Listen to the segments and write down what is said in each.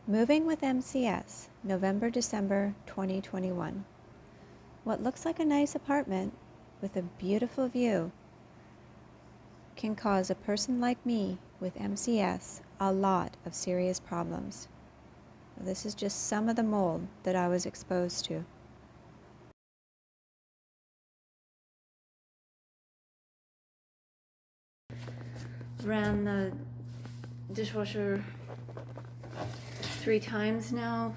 Moving with MCS, November-December 2021. What looks like a nice apartment with a beautiful view can cause a person like me with MCS a lot of serious problems. This is just some of the mold that I was exposed to. Ran the dishwasher 3 times now,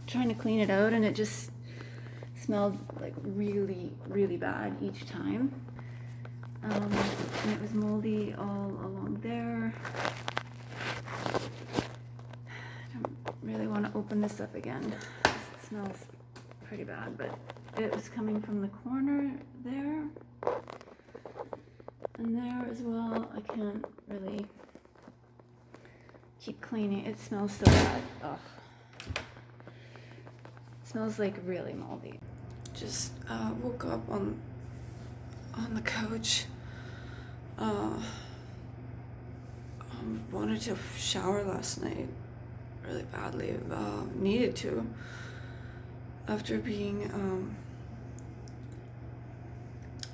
trying to clean it out, and it just smelled like really, really bad each time. And it was moldy all along there. I don't really want to open this up again. It smells pretty bad, but it was coming from the corner there and there as well. I can't really keep cleaning. It smells so bad. Ugh. It smells like really moldy. Just woke up on the couch. Wanted to shower last night really badly. Needed to after being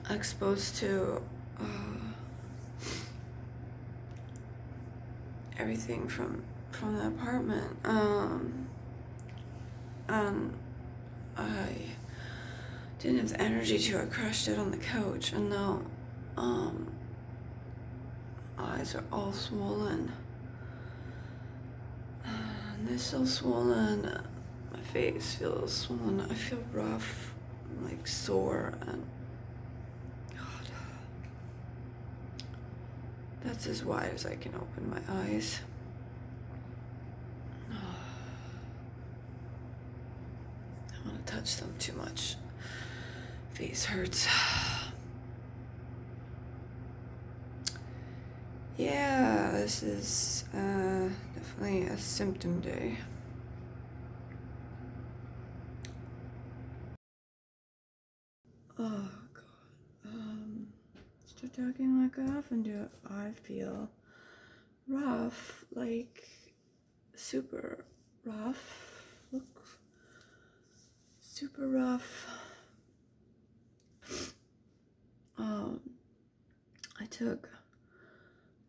exposed to everything from the apartment, and I didn't have the energy to. I crashed out on the couch, and now eyes are all swollen, and they're so swollen. My face feels swollen. I feel rough, like sore, and God, that's as wide as I can open my eyes. I don't want to touch them too much. Face hurts. Yeah, this is definitely a symptom day. Oh God. Start talking like I often do. I feel rough, like super rough. Look, super rough. I took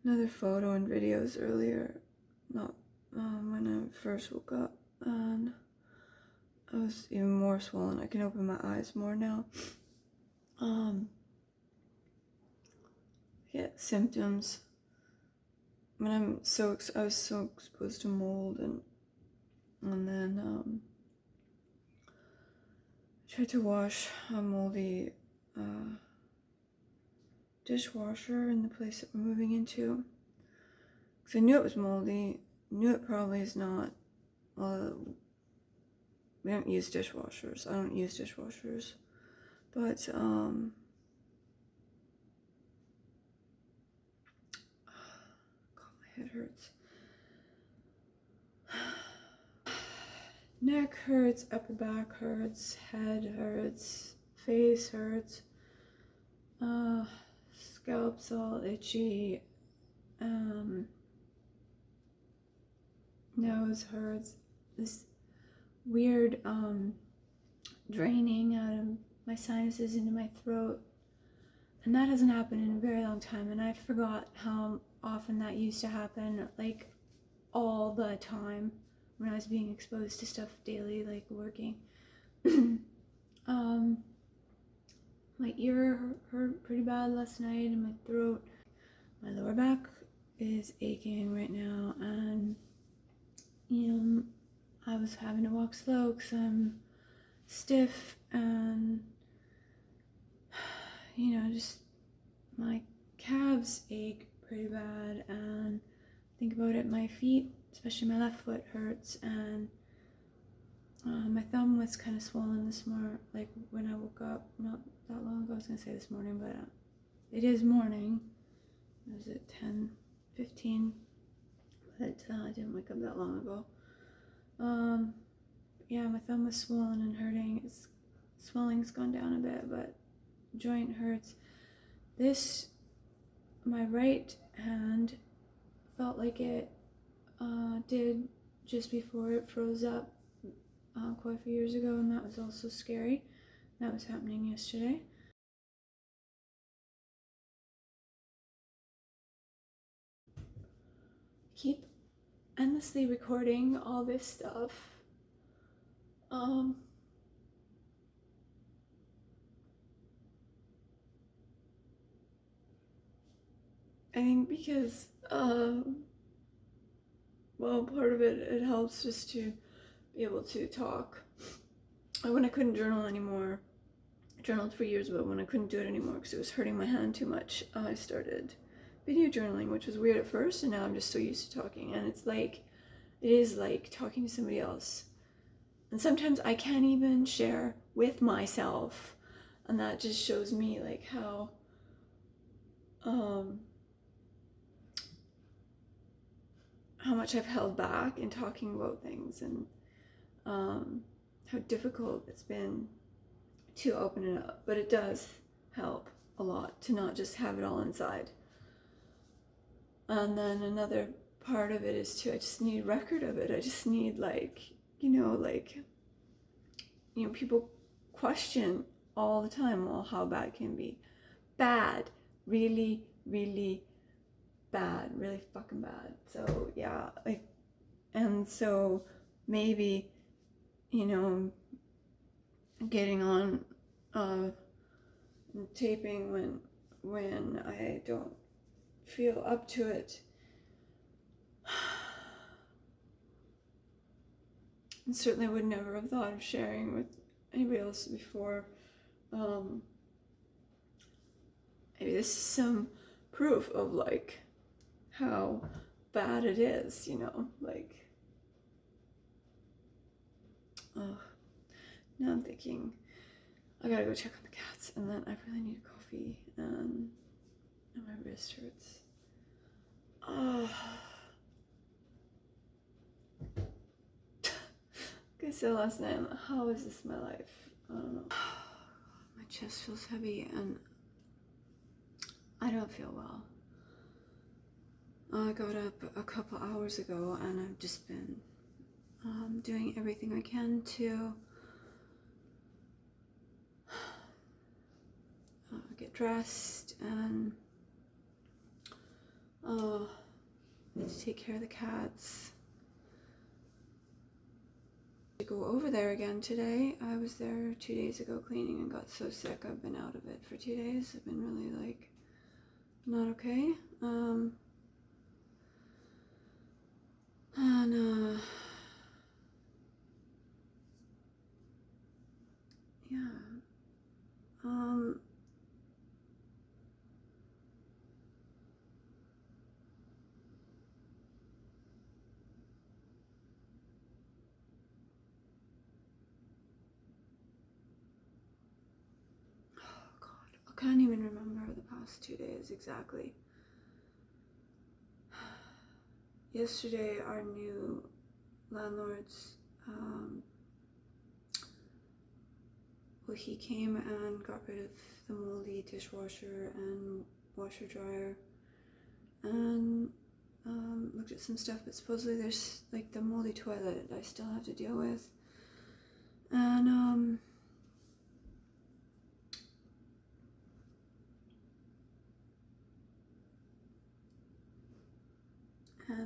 another photo and videos earlier, not when I first woke up, and I was even more swollen. I can open my eyes more now. Get symptoms when I was so exposed to mold, and then I tried to wash a moldy dishwasher in the place that we're moving into, because I knew it was moldy. Knew it probably is not. We don't use dishwashers. I don't use dishwashers, but God, my head hurts. Neck hurts, upper back hurts, head hurts, face hurts, scalp's all itchy, nose hurts, this weird draining out of my sinuses into my throat, and that hasn't happened in a very long time, and I forgot how often that used to happen, like all the time when I was being exposed to stuff daily, like working. My ear hurt pretty bad last night, and my throat. My lower back is aching right now, and I was having to walk slow because I'm stiff, and just my calves ache pretty bad, and think about it, my feet, especially my left foot, hurts, and my thumb was kind of swollen this morning, like when I woke up not that long ago. I was gonna say this morning, but it is morning. Was it 10:15? But I didn't wake up that long ago. Yeah, my thumb was swollen and hurting. Swelling's gone down a bit, but joint hurts. My right hand felt like it did just before it froze up quite a few years ago, and that was also scary. That was happening yesterday. Keep endlessly recording all this stuff. I think because, well, part of it helps just to be able to talk. When I couldn't journal anymore, I journaled for years, but when I couldn't do it anymore because it was hurting my hand too much, I started video journaling, which was weird at first, and now I'm just so used to talking, and it is like talking to somebody else. And sometimes I can't even share with myself, and that just shows me like how much I've held back in talking about things, and how difficult it's been to open it up. But it does help a lot to not just have it all inside. And then another part of it is I just need record of it. I just need people question all the time, well, how bad can it be? Bad, really, really bad, really fucking bad. So yeah, and so maybe, getting on taping when I don't feel up to it. And certainly would never have thought of sharing with anybody else before. Maybe this is some proof of like how bad it is, now I'm thinking I gotta go check on the cats, and then I really need a coffee, and my wrist hurts. Like I said last night, how is this my life? I don't know. My chest feels heavy, and I don't feel well. I got up a couple hours ago, and I've just been doing everything I can to get dressed and to take care of the cats. To go over there again today. I was there 2 days ago cleaning and got so sick I've been out of it for 2 days. I've been really not okay. I can't even remember the past 2 days exactly. Yesterday, our new landlord's, he came and got rid of the moldy dishwasher and washer dryer, and looked at some stuff, but supposedly there's like the moldy toilet I still have to deal with, and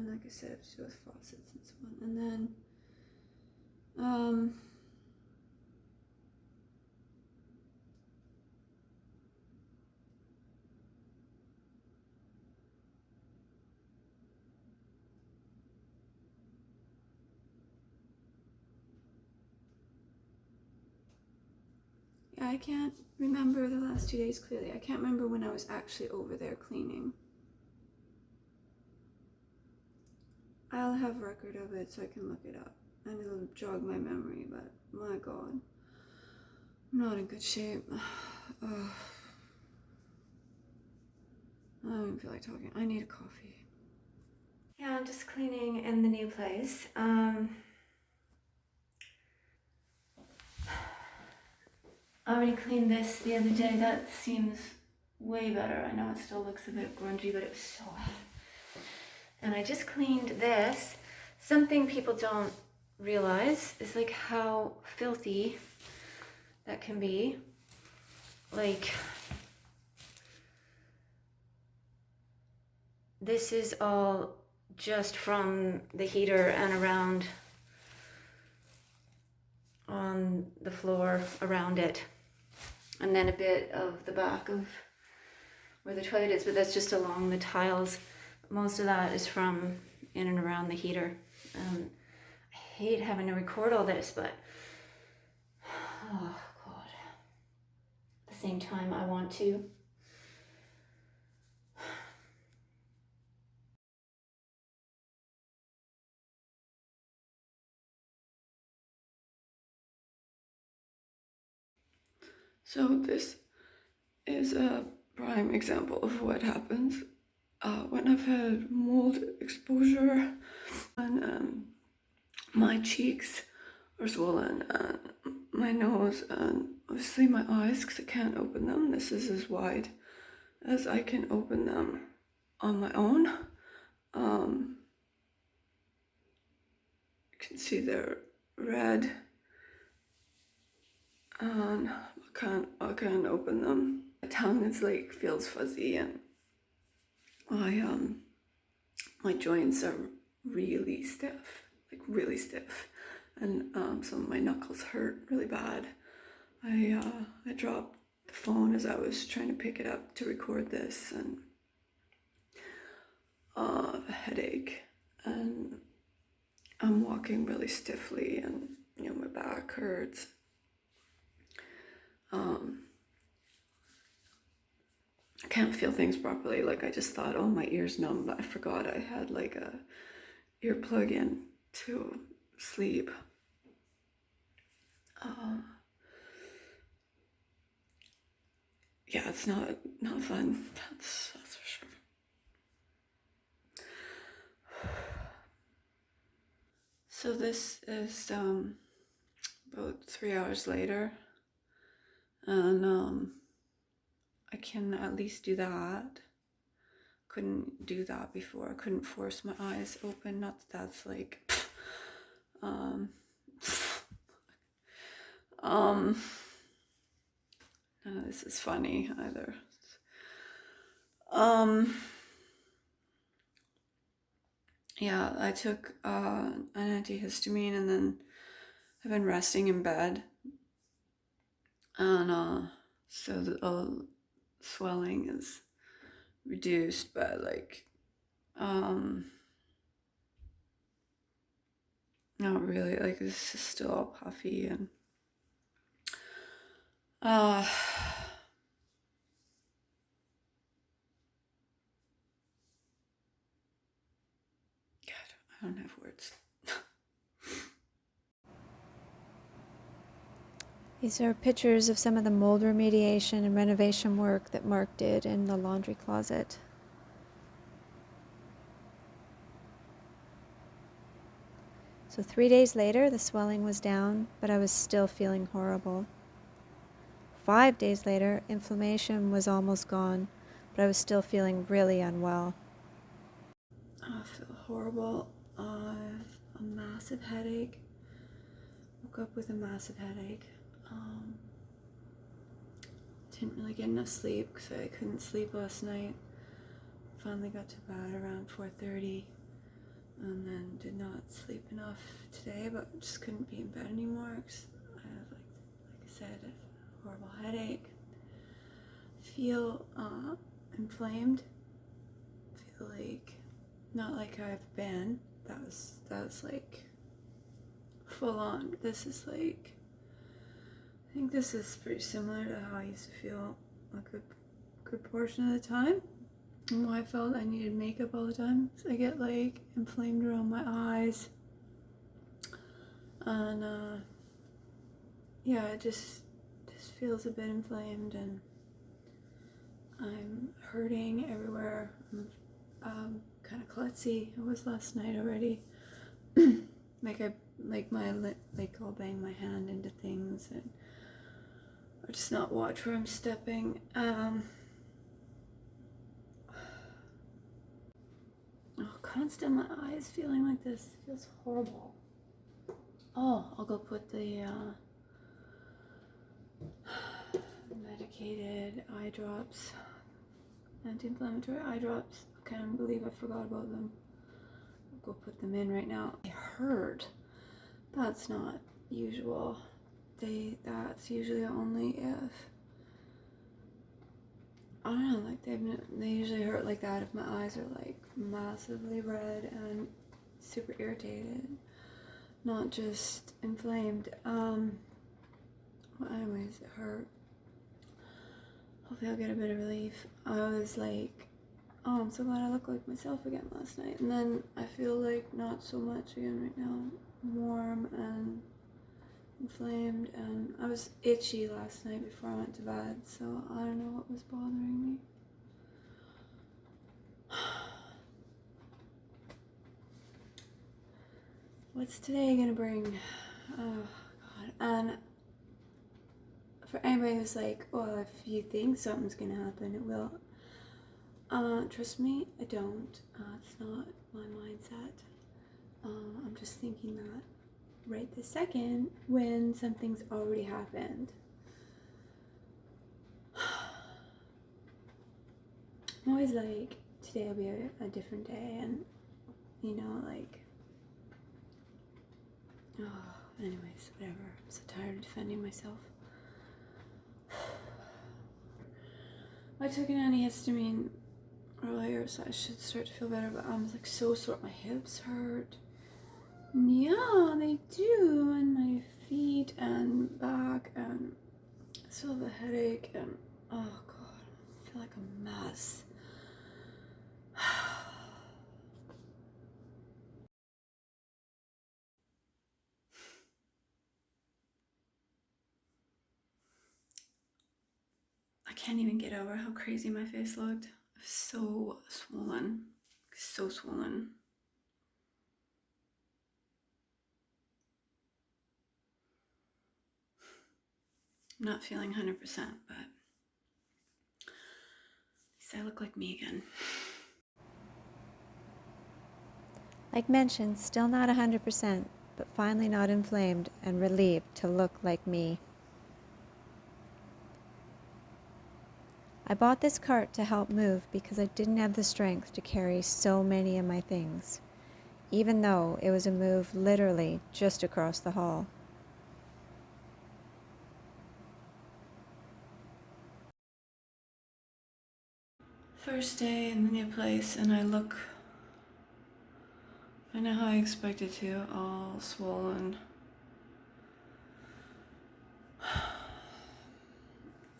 like I said, I have to deal with faucets and so on, and then I can't remember the last 2 days clearly. I can't remember when I was actually over there cleaning. I'll have record of it so I can look it up, and it'll jog my memory, but my god, I'm not in good shape. I don't even feel like talking. I need a coffee. Yeah, I'm just cleaning in the new place. I already cleaned this the other day. That seems way better. I know it still looks a bit grungy, but it was so bad. And I just cleaned this. Something people don't realize is like how filthy that can be. Like, this is all just from the heater and around on the floor around it, and then a bit of the back of where the toilet is, but that's just along the tiles. Most of that is from in and around the heater. I hate having to record all this, but oh god, at the same time I want to. So this is a prime example of what happens when I've had mold exposure, and my cheeks are swollen, and my nose, and obviously my eyes, because I can't open them. This is as wide as I can open them on my own. You can see they're red, and I can't open them. My tongue is like feels fuzzy, and my joints are really stiff, like really stiff, and some of my knuckles hurt really bad. I dropped the phone as I was trying to pick it up to record this, and a headache, and I'm walking really stiffly, and my back hurts. I can't feel things properly. Like, I just thought, oh, my ear's numb, but I forgot I had like a earplug in to sleep. Yeah, it's not fun. That's for sure. So this is about 3 hours later, and I can at least do that. Couldn't do that before. I couldn't force my eyes open. Not that that's like none of this is funny either. Yeah, I took an antihistamine, and then I've been resting in bed, and so the swelling is reduced, but like not really. Like, this is still all puffy, and God, I don't have words. These are pictures of some of the mold remediation and renovation work that Mark did in the laundry closet. So 3 days later, the swelling was down, but I was still feeling horrible. 5 days later, inflammation was almost gone, but I was still feeling really unwell. I feel horrible. I have a massive headache. Woke up with a massive headache. Didn't really get enough sleep because I couldn't sleep last night. Finally got to bed around 4:30, and then did not sleep enough today, but just couldn't be in bed anymore because I have, like I said, a horrible headache. Feel inflamed. Feel like, not like I've been. That was like full on. This is like, I think this is pretty similar to how I used to feel a good portion of the time, and why I felt I needed makeup all the time. So I get like inflamed around my eyes, and yeah, it just feels a bit inflamed, and I'm hurting everywhere. I'm kind of klutzy. I was last night already. I'll bang my hand into things, and or just not watch where I'm stepping. Oh god. can't stand my eyes feeling like this. It feels horrible. Oh, I'll go put the medicated eye drops, anti-inflammatory eye drops. I can't believe I forgot about them. I'll go put them in right now. They hurt. That's not usual. That's usually only if, I don't know, like they usually hurt like that if my eyes are like massively red and super irritated, not just inflamed. Well, anyways, it hurt. Hopefully I'll get a bit of relief. I was like, oh, I'm so glad I look like myself again last night, and then I feel like not so much again right now. Warm and inflamed, and I was itchy last night before I went to bed, so I don't know what was bothering me. What's today gonna bring? Oh god. And for anybody who's like, well, if you think something's gonna happen, it will. Trust me, I don't. It's not my mindset. I'm just thinking that right this second when something's already happened. I'm always like, today will be a different day, and you know, like, oh, anyways, whatever. I'm so tired of defending myself. I took an antihistamine earlier, so I should start to feel better, but I'm like so sore. My hips hurt. Yeah, they do, and my feet and back, and I still have a headache, and oh god, I feel like a mess. I can't even get over how crazy my face looked. So swollen. So swollen. I'm not feeling 100%, but at least I look like me again. Like mentioned, still not 100%, but finally not inflamed and relieved to look like me. I bought this cart to help move because I didn't have the strength to carry so many of my things, even though it was a move literally just across the hall. First day in the new place, and I look kind of how I expected to, all swollen.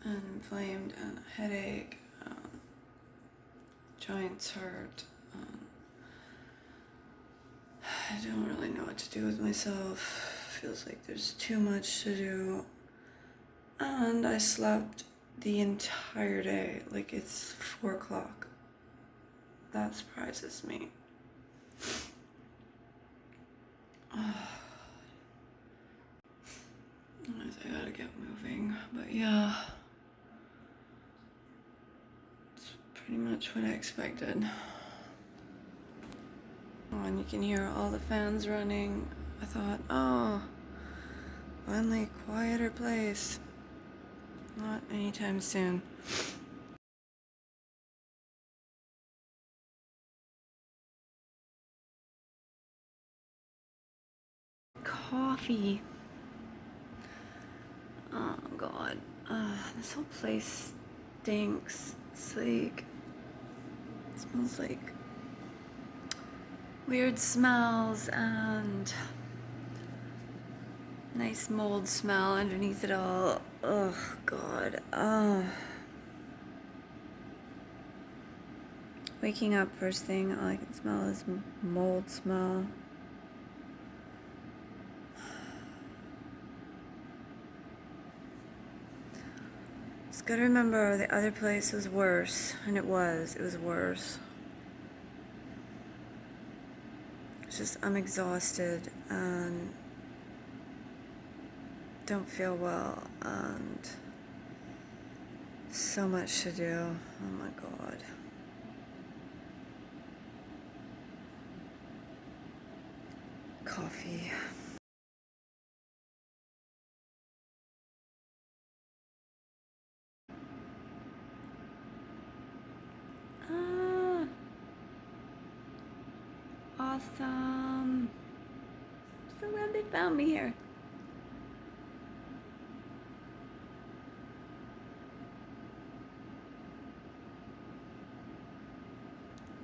And inflamed, and a headache, joints hurt. I don't really know what to do with myself. Feels like there's too much to do. And I slept the entire day, like it's 4 o'clock. That surprises me. Oh. I gotta get moving, but yeah. It's pretty much what I expected. Oh, and you can hear all the fans running. I thought, oh, finally a quieter place. Not anytime soon. Coffee. Oh god. This whole place stinks. It's like, it smells like weird smells and nice mold smell underneath it all. Oh god. Waking up first thing, all I can smell is mold smell. Just gotta remember the other place was worse, and it was worse. It's just, I'm exhausted and don't feel well, and so much to do. Oh my god. coffee. Ah, awesome. So glad they found me here.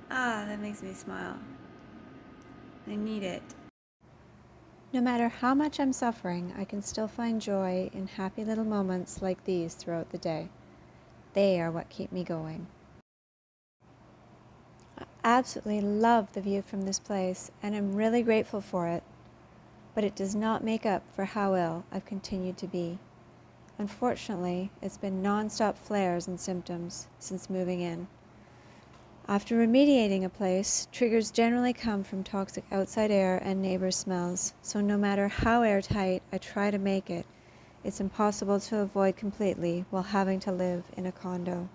Ah, that makes me smile. I need it. No matter how much I'm suffering, I can still find joy in happy little moments like these throughout the day. They are what keep me going. I absolutely love the view from this place, and I'm really grateful for it, but it does not make up for how ill I've continued to be. Unfortunately, it's been non-stop flares and symptoms since moving in. After remediating a place, triggers generally come from toxic outside air and neighbor smells, so no matter how airtight I try to make it, it's impossible to avoid completely while having to live in a condo.